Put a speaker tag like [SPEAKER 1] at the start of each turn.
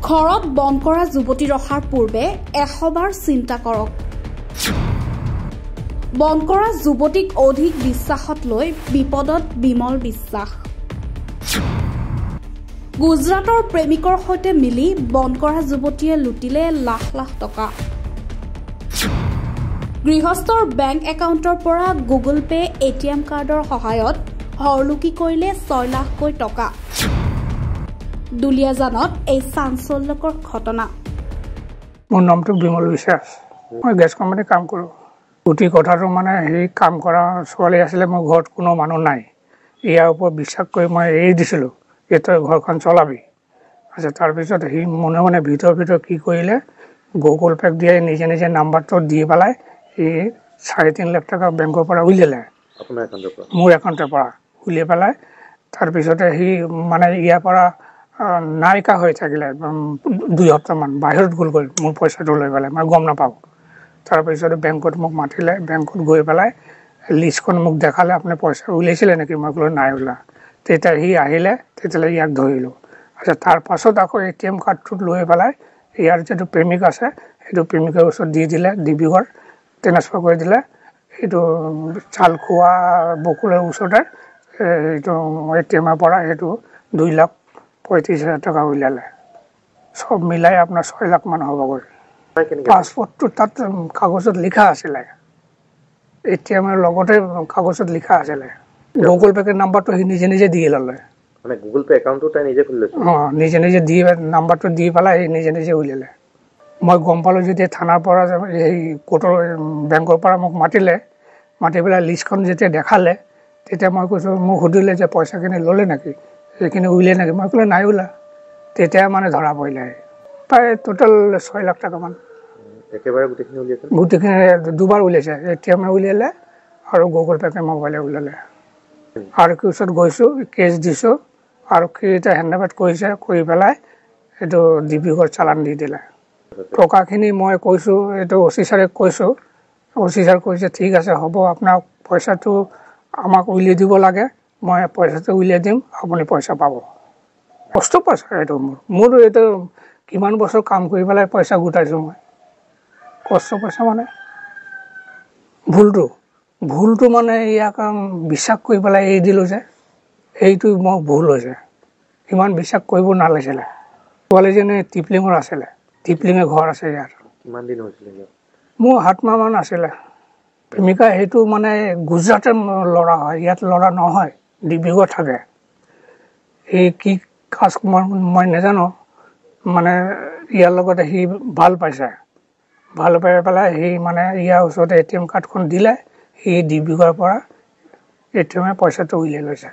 [SPEAKER 1] ঘৰত বন্ধ কৰা যুৱতী ৰখাৰ পূৰ্বে 100 বাৰ চিন্তা কৰক। বন্ধ কৰা যুৱতীক অধিক বিশ্বাসত লৈ বিপদত বিমল বিশ্বাস। গুজৰাটৰ প্ৰেমিকৰ সৈতে মিলি বন্ধ কৰা যুৱতীয়ে লুটিলে লাখ লাখ টকা। গৃহস্থৰ বেংক একাউণ্টৰ পৰা গুগল পে এটিএম কাৰ্ডৰ সহায়ত হৰলুকি কৰিলে 6 লাখকৈ টকা। দুলিয়াজানত এই চাঞ্চল্যকৰ ঘটনা।
[SPEAKER 2] মোৰ নামটো বিমল বিশ্বাস। মই গেছ কোম্পানীত কাম কৰোঁ। গোটেই কথাটো মানে সেই কাম কৰা ছোৱালী আছিলে, মোৰ ঘৰত কোনো মানুহ নাই। ইয়াৰ ওপৰত বিশ্বাস কৰি মই এৰি দিছিলোঁ যে তই ঘৰখন চলাবি। আচ্ছা, তাৰপিছত সি মনে মনে ভিতৰত কি কৰিলে, গুগল পেক দিয়ে নিজে নিজে নাম্বাৰটো দি পেলাই সি 3.5 লাখ টকা বেংকৰ পৰা উলিয়ালে। মোৰ একাউণ্টৰ পৰা উলিয়াই পেলাই তাৰপিছতে সি মানে ইয়াৰ পৰা নাইকা হৈ থাকিলে 2 সপ্তাহমান। বাহিৰত গ'লগৈ মোৰ পইচাটো লৈ পেলাই, মই গম নাপাওঁ। তাৰপিছতে বেংকত মোক মাতিলে, বেংকত গৈ পেলাই লিষ্টখন মোক দেখালে, আপুনি পইচা উলিয়াইছিলে নেকি? মই ক'লো নাই ওলা। তেতিয়া সি আহিলে, তেতিয়ালৈ ইয়াক ধৰিলোঁ। আচ্ছা, তাৰ পাছত আকৌ ATM কাৰ্ডটো লৈ পেলাই ইয়াৰ যিটো প্ৰেমিক আছে সেইটো প্ৰেমিকৰ ওচৰত দি দিলে, ডিব্ৰুগড় ট্ৰেন্সফাৰ কৰি দিলে। সেইটো চালখোৱা বকুলৰ ওচৰতে এইটো ATMৰ পৰা সেইটো 2,35,000 টকা উলিয়ালে। চব মিলাই আপোনাৰ 6 লাখ মান হ'বগৈ। পাছপৰ্টটো তাত কাগজত লিখা আছিলে, ATMৰ লগতে কাগজত লিখা আছিলে। গুগল পে নাম্বাৰটো সি নিজে নিজে দি ল'লে।
[SPEAKER 3] মানে গুগল পে একাউণ্টটো তাই নিজে খুলি লৈছে।
[SPEAKER 2] নিজে নিজে দি নাম্বাৰটো দি পেলাই সি নিজে নিজে উলিয়ালে। মই গম পালোঁ যেতিয়া থানাৰ পৰা এই কোৰ্টৰ বেংকৰ পৰা মোক মাতি পেলাই লিষ্টখন যেতিয়া দেখালে, তেতিয়া মই কৈছোঁ, মোক সুধিলে যে পইচাখিনি ল'লে নেকি, সেইখিনি উলিয়াই নেকি? মই ক'লো নাই ওলা। তেতিয়া মানে ধৰা পৰিলে প্ৰায় টোটেল 6 লাখ টকামান।
[SPEAKER 3] একেবাৰে গোটেইখিনি উলিয়াইছে?
[SPEAKER 2] গোটেইখিনি 2 বাৰ উলিয়াইছে। ATM উলিয়ালে আৰু গুগল পে মোবাইলে উলিয়ালে। আৰক্ষীৰ ওচৰত গৈছোঁ, কেছ দিছোঁ। আৰক্ষী এতিয়া হেণ্ডঅভাৰ কৰিছে, কৰি পেলাই এইটো ডিব্ৰুগড় চালান দি দিলে। টকাখিনি মই কৈছোঁ, এইটো OC ছাৰক কৈছোঁ। OC ছাৰ কৈছে ঠিক আছে হ'ব, আপোনাক পইচাটো আমাক উলিয়াই দিব লাগে, মই পইচাটো উলিয়াই দিম, আপুনি পইচা পাব। কষ্ট পইচা এইটো মোৰ এইটো কিমান বছৰ কাম কৰি পেলাই পইচা গোটাইছোঁ মই। কষ্ট পইচা মানে ভুলটো মানে ইয়াক বিশ্বাস কৰি পেলাই এৰি দিলোঁ যে, সেইটো মোৰ ভুল হৈছে। ইমান বিশ্বাস কৰিব নালাগিছিলে। ছোৱালীজনী টিপলিঙৰ আছিলে, টিপলিঙে ঘৰ আছে ইয়াৰ।
[SPEAKER 3] কিমান দিন হৈছিলে?
[SPEAKER 2] মোৰ 7 মাহমান আছিলে। প্ৰেমিকা সেইটো মানে গুজৰাটৰ ল'ৰা হয়, ইয়াত ল'ৰা নহয়, ডিব্ৰুগড় থাকে। সেই কি কাজ মই নাজানো, মানে ইয়াৰ লগতে সি ভাল পাইছে। ভাল পাই পেলাই সি মানে ইয়াৰ ওচৰতে ATM কাৰ্ডখন দিলে, সি ডিব্ৰুগড়ৰ পৰা ATM পইচাটো উলিয়াই লৈছে।